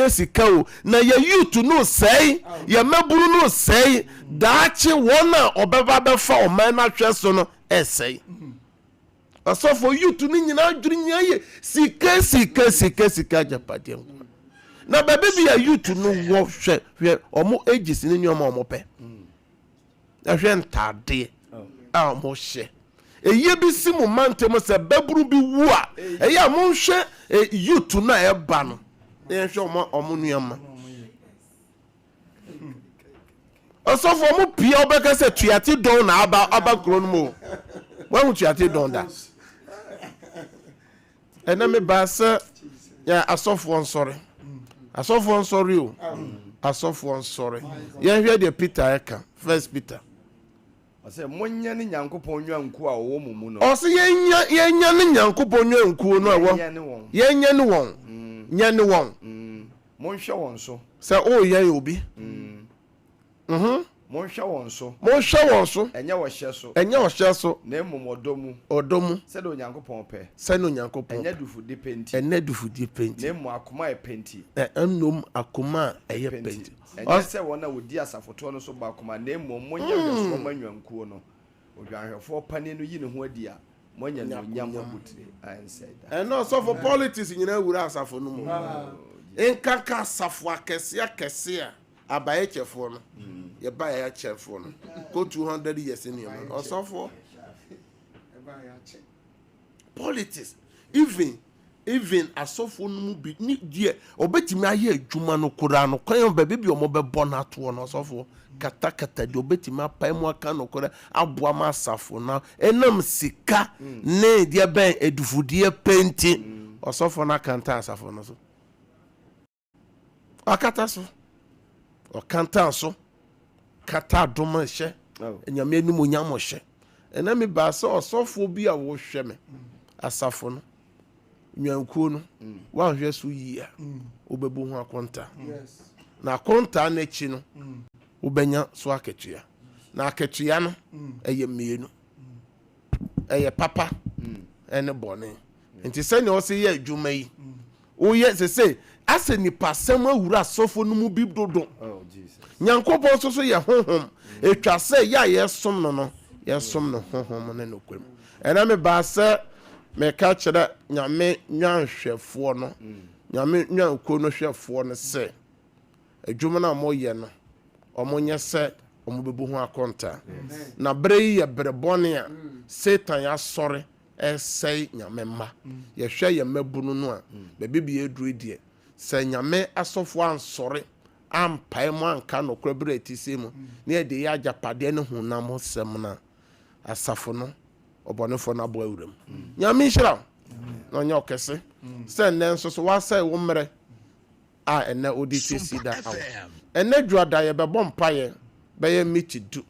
sika o na yɛ youth no sɛe yɛ maburu no sɛe daakye wɔn a ɔbɛba bɛfa ɔman no ahwɛ so no ɛsɛe asɔfoɔ youth no nyinaa adwiri nyinaa yɛ sika agyapadeɛ nko na baabi bi a youth no wɔ hwɛ ɔmo ages ne nneɛma ɔmo pɛ ɛhwɛ ntaadeɛ a ɔmo hyɛ ɛyɛ bi si mo mante mo sɛ baburu bi wu a ɛyɛ a monhwɛ youth no a ɛba no yɛnhwɛ ɔmo nneɛma ɔsɔfoɔ ɔmo pia ɔbɛka sɛ tuate dɔn na aba kuro no mu wɔn tuate dɔn da ɛna me ba sɛ yɛ asɔfoɔ nsɔre o asɔfoɔ nsɔre yɛnhwɛ deɛ Peter ɛka 1 Peter ɔsɛ monyɛ ne Nyankopɔn nwankuo a ɔwɔ mo mu no ɔsɛ yɛnya ne Nyankopɔn nwankuo no a yɛnya ne wɔn nyɛ ne wɔn monhwɛ wɔn so sɛ ɔyɛ obi monhwɛ wɔn so ɛnyɛ wɔhyɛ so na mmom ɔdɔ mu sɛde Onyankopɔn pɛ ɛnyɛ dufudi penti na mmom akoma yɛ penti akoma ɛyɛ penti ɛnyɛ sɛ wɔn a wɔdi asafotoɔ no so ba akoma na mmom monyɛ hwɛfoɔ ma nwankuo no odwanhwɛfoɔ pani no yi ne ho adi a monyɛ no nyam abotire ansɛ da ɛno ɔsɔfo politics nyinaa wura asafo no mu nkaka asafo akɛse a abaye kyɛfoɔ no yɛba yɛ kyɛfoɔ no ko 200 years in yɛma ɔsɔfoɔ politics even asɔfoɔ no mu bi ni deɛ ɔbɛtumi ayɛ adwuma no koraa no kwan baabi bi ɔmo bɛbɔ no atoɔ no ɔsɔfoɔ katakata deɛ ɔbɛtumi apae mu aka no koraa aboa ma asafo no ɛnam sika ne deɛ bɛn adufudeɛ penti ɔsɔfoɔ no akanta asafo no so akata so ɔkanta so kata adoma hyɛ nyame anim onyam hyɛ ɛna me ba sɛ ɔsɔfoɔ bi a wɔhwɛ me asafo no nwankuo no wanhwɛ so yi a wobɛbu ho akonta na akonta no akyi no wobɛnya so akatua na akatua no ɛyɛ mmienu ɛyɛ papa ɛne bɔne nti sɛnea ɔsɛ yɛ adwuma yi woyɛ sɛ asɛ nipa sɛm awura asɔfo no mu bi dodo Nyankopɔn so yɛ honhom etwa sɛ yɛ yɛsom no honhom ne nokwam ɛna me ba sɛ meka kyerɛ nyame nwanhwɛfoɔ no nyame nwanko no hwɛfoɔ no sɛ adwuma no a moyɛ no ɔmo nyɛ sɛ ɔmo bɛbu ho akonta na bere yi yɛ bere bɔne a Satan asɔre ɛsɛe nyame mma yɛhwɛ yɛ mmabunu no a baabi bi yɛduru deɛ sɛ nyame asɔfoɔ ansɔre ampae mu anka nokora bere atise mu na yɛde yɛ agyapadeɛ ne honam sɛm no asafo no ɔbɔnefoɔ no aboa awuram nyame nhyira na ɔnyɛ ɔkɛse sɛ nnɛ nso so wasɛe wo mmerɛ a ɛnɛ wode te Cedar awo ɛnɛ dwuada yɛbɛbɔ mpayɛ bɛyɛ miti du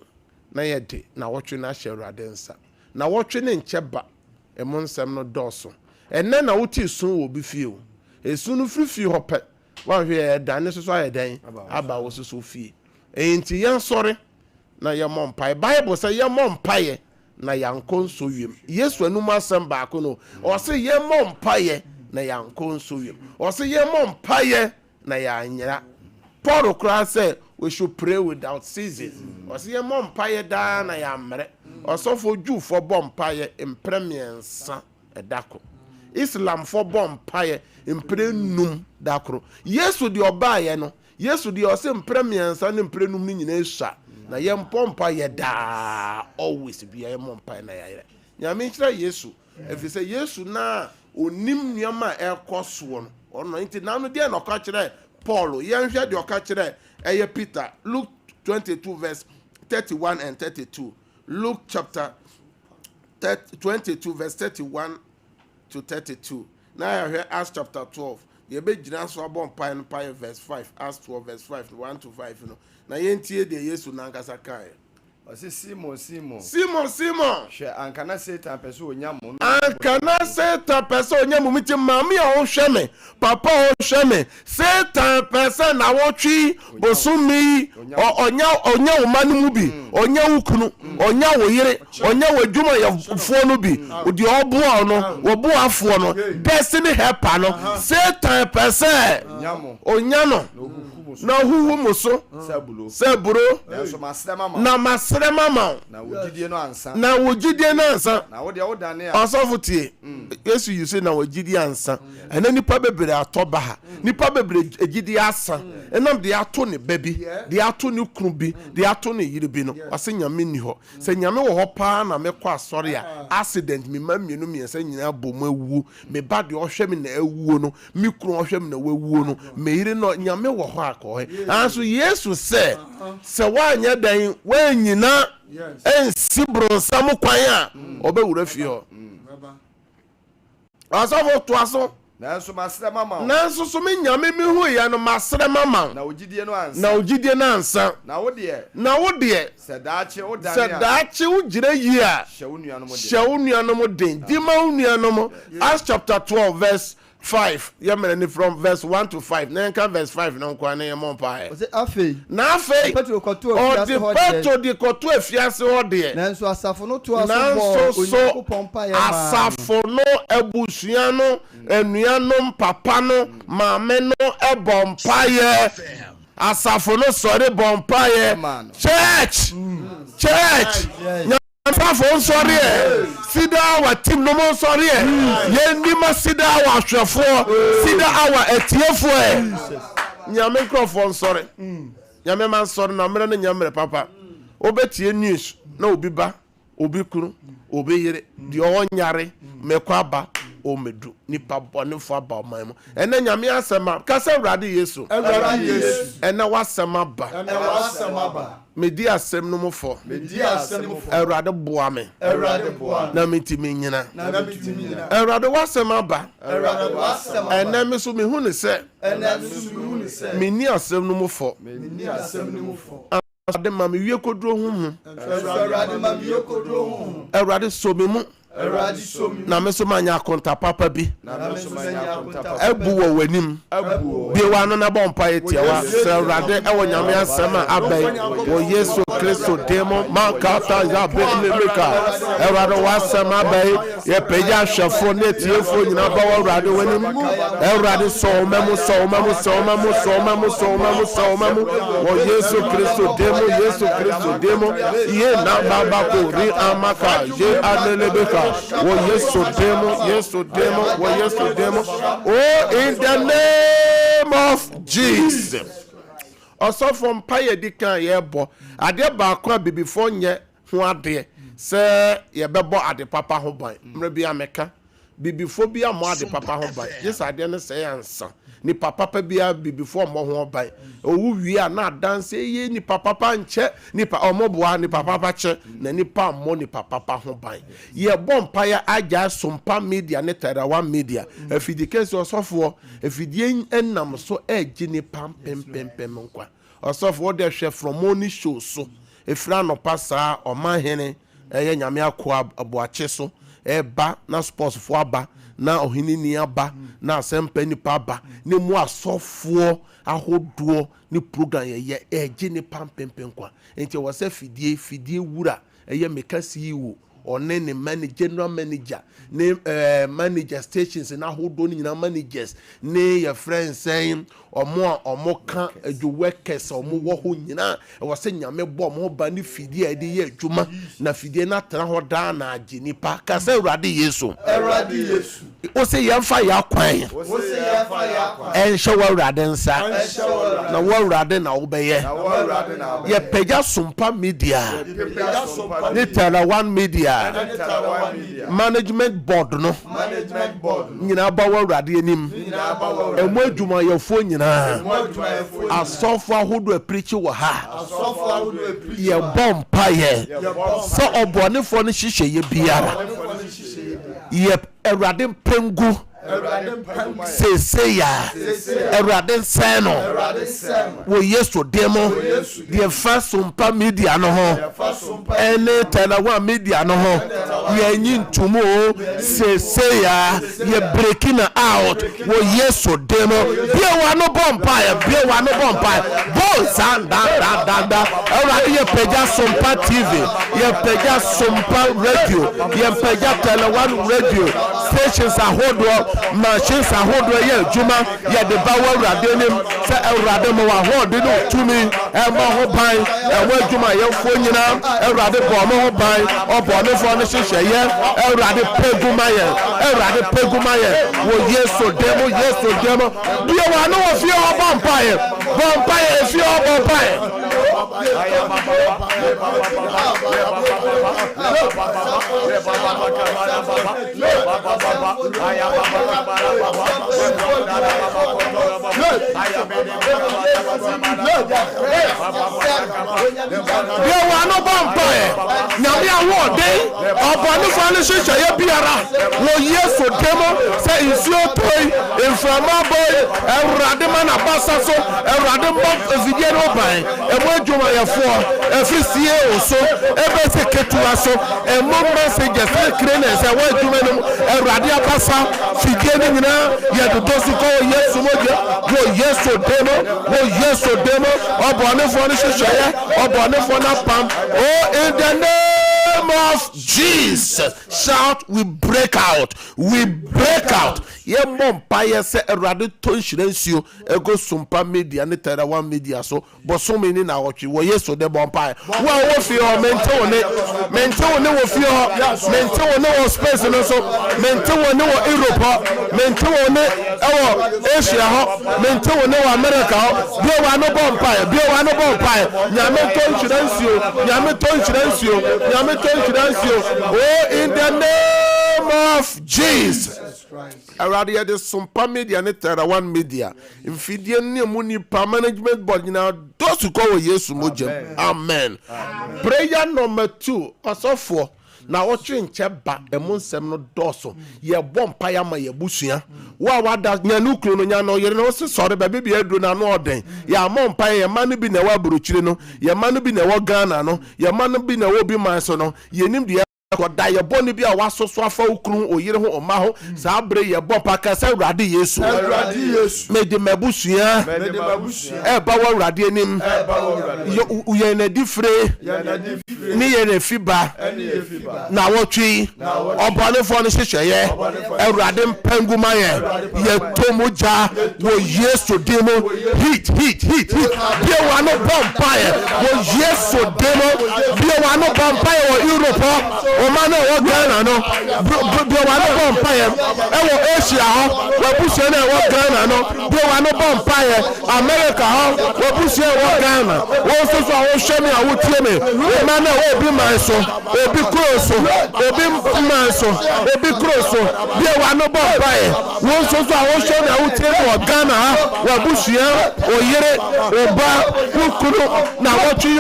na yɛde na wɔtwe no ahyɛ Awurade nsa na wɔtwe ne nkyɛ ba ɛmo nsɛm no dɔɔso ɛnɛ na wote sun wɔ bi fie o esun no firi hɔ pɛ wanhwɛ yɛ dan ne soso ayɛ dan aba wo soso fie enti yɛn sɔre na yɛmmɔ mpaeɛ Bible sɛ yɛmmɔ mpaeɛ na yɛankɔ nso wiem Yesu anum asɛm baako no ɔsɛ yɛmmɔ mpaeɛ na yɛankɔ nso wiem ɔsɛ yɛmmɔ mpaeɛ na yɛanyera Paul koraa sɛ we should pray without ceasing ɔsɛ yɛmmɔ mpaeɛ daa na yɛammere ɔsɔfo Jewfoɔ bɔ mpaeɛ mpere mmiɛnsa ɛdako Islamfoɔ bɔ mpaeɛ mpere num dakoro Yesu deɛ ɔbaayɛ no yesu di ose mpremiansa ne mprenum ni nyina esha na ye mpompa ye da always bi ye mpompa na ye nyame nkyira yesu efise yesu na onim nyama ekoso no ono nti na no de na ka kire Paul ye nhwe de ka kire eye Peter Luke 22 verse 31 and 32 Luke chapter 22 verse 31 to 32 now I hear Acts chapter 12 ye be gina so abon pai verse 5 Acts 12 verse 5 1 to 5 you know na ye ntie de yesu na nkasa kai ose Simon hwe ankana Satan person onyamo ankana Satan person onyamo miti mami a wo hwe me papa wo hwe me Satan person na wo twi bosumi onya wo manu mu bi onya wo kunu onya wo yire onya wo dwuma ya fo no bi odi oboa no wo boa fo no destiny helper no Satan person onya no na huhu muso seburo na masrema ma na wogidie no ansa na wo de wodane a osofutie yesu you say na wogidie ansa ena nipa bebere atoba ha nipa bebere egidie asa enam de ato ne babi de ato ne kunu bi de ato ne yire bi no wase nyame ni ho se nyame wo ho pa na mekọ asori a accident mi mamienu miensa nyina bomu awu me ba de ohwe me na awuo no mi kunu ohwe me na wawuo no me yire no nyame wo ho akọ anso yesu se wanya dan wanyina ensi bronsam kwan a obewura fie ho asafo to aso nanso masrema ma nanso so me nyame mi hu ya no masrema ma na ogidie no ansa na wo de sedaache wo gire yi a hye nuanom den di ma nuanom Acts chapter 12 verse 5 yamene from verse 1 to 5 nenka verse 5 no kwa na yemo pa e afei Petro de koto afiase ho de nanso asafo no to aso pompa ya asafo no abusuan no anuanom papa no maame no ebompa ye asafo no sori bompa ye church Asafo sorry Cedar our team no more sorry ye nima Cedar our hwefo Cedar our etiefo nyame microphone sorry nyame man sorry na mre na nyame papa obetie news na obi ba obi kuru obi yire di onyare mekwaba o medu nipa bone fo aba man mu ene nyame asema kasa Awurade Yesu ene wasema ba medi asem no mofo Awurade boa me na mitimi nyina Awurade wasema ba ene me so me hu ne se meni asem no mofo Awurade ma me wie kodro hu Awurade so me mu na me so manya konta papa bi ebu wo wanim bi wa no na bompa etiawa Awurade ewo nyame asema abai wo Yesu Kristo demo makata ya belebeka Awurade wasema abai ye peja hwefo na etiefo nyina ba wo Awurade wanim Awurade so mamu wo Yesu Kristo demo ye na baba ko ri amaka je anelebeka wo Yesu demo oh in the name of Jesus also from paye dikan ye bo ade ba kwa bibifo nye ho ade se ye bebo ade papa ho ban mre bia meka bibifo bia mo ade papa ho ban yes ade ne se yansa ni papa bia bibifo mo ho ban owu wi a na dance ye ni papa nche ni pa omoboa ni papa che na ni pa mo ni papa ho ban ye bompa ya aja Sompa media ne Terawa media afidikesi osofo afidie enam so agi ni pam pem nkwa osofo de hwe from money show so efra no pasa omahene eye nyame akwa aboache so eba na sports fo aba na ohini ni aba na asempa nipa aba ne mu asofo ahodo ni program ye egi ni pampempen kwa enti wo se fidie wura eye mekasi wo ɔne ne manager general manager ne manager stations na hodo ni nyina managers ne your friends saying omo ka adu workers omo wo ho nyina e wo se nyame bo omo ba ne fidie ade ye adwuma na fidie na tra ho da na age nipa ka se Awurade Yesu o se yemfa ya kwan en hye wo Awurade nsa na wo Awurade na wo beye ye pagya Sompa media ne tell one media management board no nyina ba wo Awurade anim emu adwuma yefo nyina asofo ahodo preach wo ha ye bompa ye so obonefo no hihye ye biara ye Awurade pengu Seseya Awurade nseno wo Yesu demo the first Sompa media no ho ene tell media no ho ye nyintumo Seseya ye breaking out wo Yesu demo bia wa no bompa bo sanda Awurade ye pagya Sompa TV ye pagya Sompa radio ye pagya tell one radio stations ahodo machines ahodo ye adwuma ye de ba wo Awurade nim se Awurade mo wa hodo no tumi e mo ho ban e wo adwuma ye fo nyina Awurade bo mo ho ban obo ne fo no hihye ye Awurade peguma ye wo Yesu demo bia wa no wo fie ho bompa ye fie ho bompa ye no bompa nyame awode obone fo no hihye ye biara wo Yesu demo se insuo toy inframa boy Awurade mana basa so Awurade mo vidie no ban emo adwuma yefo efisie oso ebese ketua so emo message se krene se wo adwuma no Awurade abasa fidie ni nyina ye dodo su ko Yesu moje wo Yesu demo obone fo no hihye ye obone fo na pam oh in the name of Jesus shout we break out ye mompa ye se Awurade to nhirensio ego Sompa media ne tera one media so bosomi ni na wotwe wo Yesu de bompa wo fi o mente one wo fi o mente one wo space no so mente one wo Europe mente one ewo Asia ho mente one wo America ho bi wa no bompa nyame to nhirensio oh in the name of Jesus Awurade de Sompa media ne tera one media mfidie ne mu ni management board nyina those go wo Yesu mojem amen prayer number 2 osofo na wotwe nche ba emu nsem no doso ye bompa ya ma ye busua wa wada nyanu kro no nya no yere no se sore ba bibia aduro na no oden ya mompa ye ma no bi na wa burochire no ye ma no bi na wo Ghana no ye ma no bi na wo bi man so no ye nim de ko da ye boni bi a wasoso afa ukru oyire ho oma ho sa abre ye bompa ka sa Awurade Yesu me de mabusua e ba wa Awurade anim ye na difre ni ye na fiba na wotwi obone fo no hihye ye Awurade mpanguma ye tomoja wo Yesu demo hit bi wa no bompa ye wo Yesu demo bi wa no bompa ye wo Europe o man wo Ghana no bi wa no bompa ye wo Asia ho wo busie na wo Ghana no bi wa no bompa ye America ho wo busie wo Ghana wo so wo hwemi a wo tie me o man wo bi man so obi kroso obi man so obi kroso bi wa no bompa ye wo so wo hwemi a wo tie wo Ghana wo busie o yire o ba kukuru na wo twi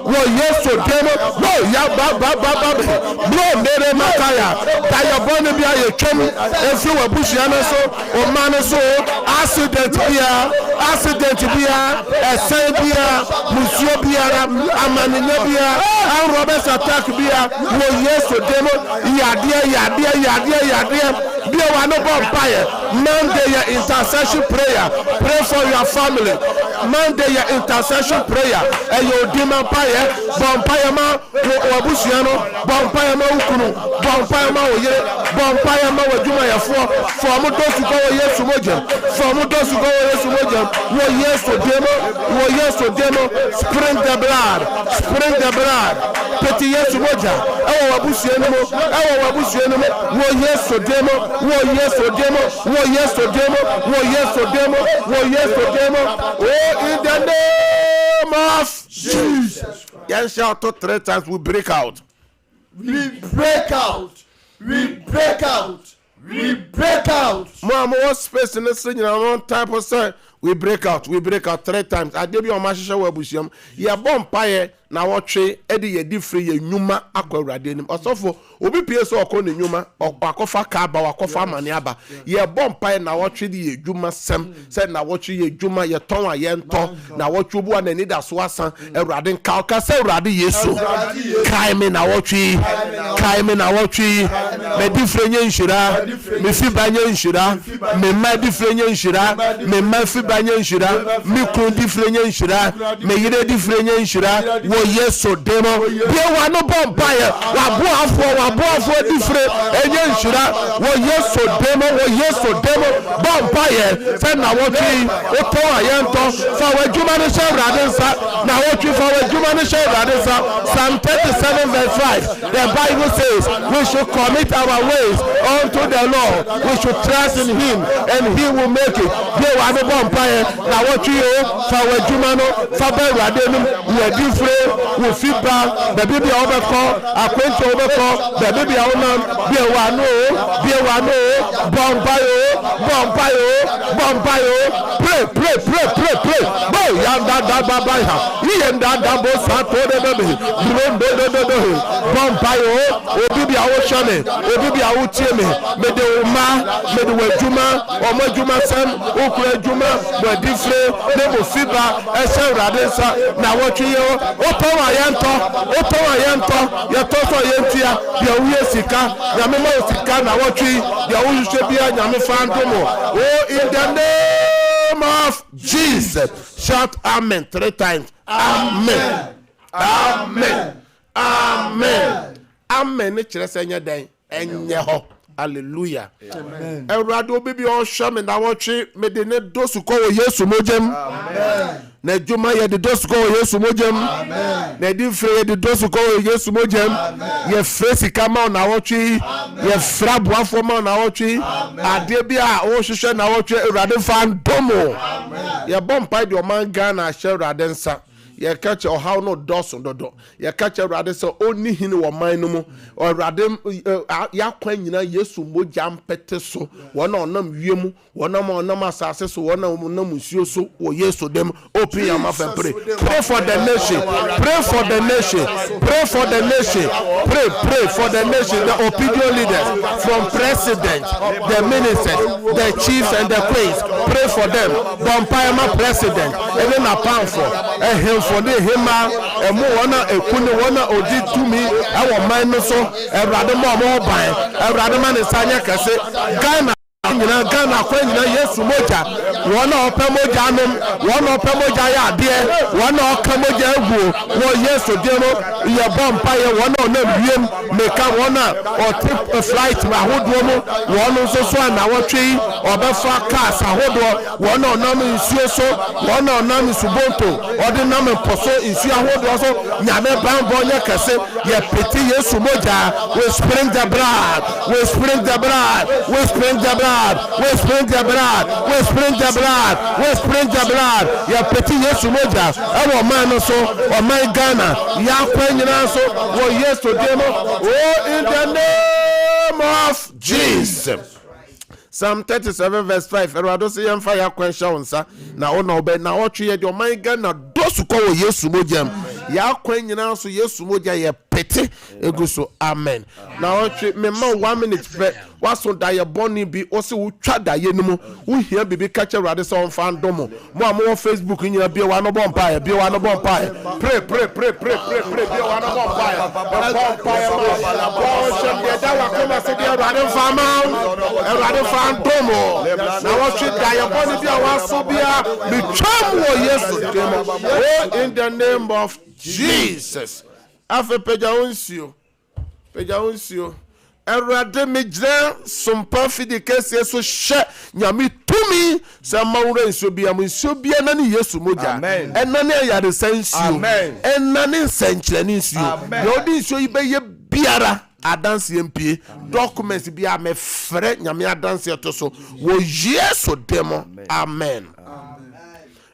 wo Yesu demo no ya ba bro mere makaya da ya bone bia ye twem efi wa bushia no so o man so accident bia esen bia musuo bia amanene bia an robes attack bia wo Yesu demo yade bia wa no bompa ye Monday your intercession prayer. Pray for your family. Monday your intercession prayer. And your demon fire. Bompayama Wabusiano. Bompayama Ukunu. Bompayama Oye. Bompayama Wajuma Yafo. For those who go yes to Moja. For those who go yes to Moja. Wo yes to demo. Wo yes to demo. Spring the blood. Spring the blood. Petit yes to Moja. Ewa Wabusiano. Ewa Wabusiano. Wo yes to demo. Wo yes to demo. Wo yes to demo. Wo yes to demo. Wo yes to demo. Oh, in the name of Jesus. Yes, shout to 3 times. We break out. We break out. We break out. We break out. Mama, what space in this thing? One type of say we break out. We break out 3 times. I did be on my show where Busham. Ya bompire na watche Eddie ye different ye nyuma akwa radin. Osofo obi PSO okon nyuma akofa kaba akofa maniaba. Ye bompire na watche di ye juma sem. Said na watche ye juma ye ton a ye nto. Na watche obu na need aso asan Radin ka ka se Radi Yesu. Kai me na watche. Kai me na watche. Me different ye nshira. Me fi banye nshira. Me ma different ye nshira. Me ma fi banye nshira. Me kun different ye nshira. Me yire different ye nshira. Yes, so demo. There were no bumpire. Wabuafo different. And yes, yes, so demo. Yes, so demo. Bumpire. Send now what we Oto Ayento. For a Jumanisha Radinsa. Now what you for a Jumanisha Radinsa. Psalm 37 verse 5. The Bible says we should commit our ways unto the Lord. We should trust in Him, and He will make it. There were no bumpire. Now what you for a Jumano. For Radinum. We are different. We feedback, the baby overcall, acquaint overcall, the baby owner, be a one, Bompayo, pray. Boy, that by her. He and that double sato the baby. Bompayo, Obibi Aoshane, Obibi Aotieme, Mede Uma, Mede Wejuma, or Mojuma Sam, Okre Juma, were different, Nebo feedback, Esa Radesa, now what you Oto Ayento, Yatoto Yentia, Yawe Sika, Yamemo Sika, Nawachi, Yawu Shebia, Yamifantomo. Oh, in the name of Jesus, shout Amen 3 times. Amen. Amen. Amen. Amen. It's just any day. Hallelujah. Amen. Erado baby all shame na watchi me de ne dosu ko Yesu mojem. Amen. Na juma ye de dosu ko Yesu mojem. Amen. Na di fre ye de dosu ko Yesu mojem. Amen. Ye fresi kama na watchi. Ye fra boafo ma na watchi. Ade bia o hwehwe na watchi Erado fan domo. Amen. Ye bompa de o man Ghana hye Erado nsa. Ye catch or how no dosun dodo. Ye catch a rather so only hin or mine no more or radem ya quenina yesu mojam peteso one on them yemu one on nama success one on namusio or yes to them open your mouth and pray. Pray for the nation. Pray for the nation. Pray for the nation. Pray for the nation. The opinion leaders from president, the ministers, the chiefs and the queens. Pray for them. Bompayama president. And then a pound for for the hima and more a kuni wana odi to me our mind so a rather more by a rather man is Sanya Kase Ghana Queen yes moja one of Pemojanum one of Pemojaya dear one of Kamoja yes to demo your bumpire one of them make a one or take a flight to a hood woman one also swan our tree or Befa cast a hood one of them is so one of them is Subonto or the number Poso is your hood also Yame Bamboya Kase ye pity yes moja we spring the blood we spring the blood we spring the blood. We spring the blood. We spring the blood. We spring the blood. Ya petit Yesu moja. Our man so or my Ghana. Ya kwenyina so. Oh yes to demo. Oh in the name of Jesus. Psalm 37 verse 5. Erado se yam fire question sa. Na ona obe na ochi ye your my Ghana dosu ko Yesu moja. Ya kwenyina so Yesu moja ye pete eguso amen na otwe me ma 1 minute fe waso da ye boni bi o se wo twa da ye numu wo hia bibi ka che Awurade so on fa ndomo mo am wo Facebook nyina bi wa no bompa ye bi wa no bompa ye pray bi wa no bompa ye bompa ye ma wo se de da wa ko ma se de Awurade fa ma Awurade fa ndomo na wo twe da ye boni bi wa so bia mi twam wo Yesu demo oh in the name of Jesus afa peja onsio Awurade mejra sompa fidi kese so hye nyame tumi se mawre nso bia mo nso bia na ne Yesu moja enna ne yare sansio enna ne nsankyere ne nso na odi nso ibeye biara adanse mpie documents bia me frɛ nyame adanse to so wo Yesu demo amen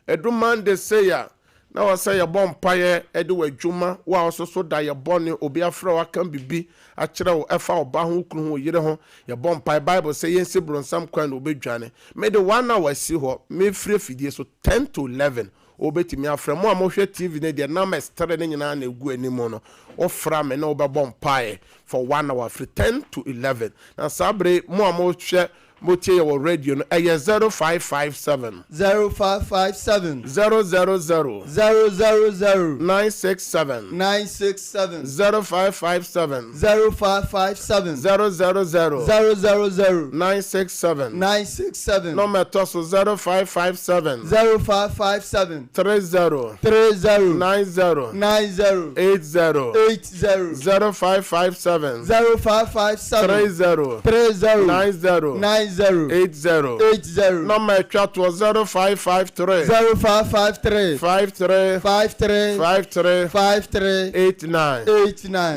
edumande seya na wasa ya bompaye ede wadwuma wa so da ya bone obi afra waka bibi a kire wo efa oba ho kunu ho yire ho ya bompaye Bible say yense bronsam kwan obedwane me de 1 hour si ho me free fidie so 10 to 11 obetimi afra mo amohwe TV ne de na mestere ne nyina na egu animo no ofra me na obebompaye for 1 hour free 10 to 11 na sabre mo amohwe motie your radio no 0557 0557 000 000 967 0557 0557 000 967 no metoso 0557 0557 30 90 80 0557 30 90 80 number chat was 0553 0553 53 53 53 53 89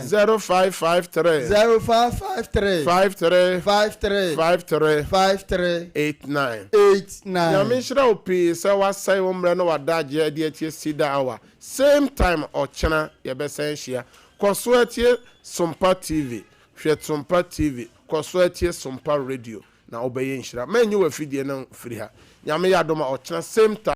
0553 0553 53 53 53 53 89 89 opi se wasai omre no wadaje de atie Cedar hour same time ochena ye besenhia koso atie Sompa TV hwe Sompa TV koso atie Sompa radio na obeye nhira manyi wa fidie na firi ha nyame ya doma ochena same time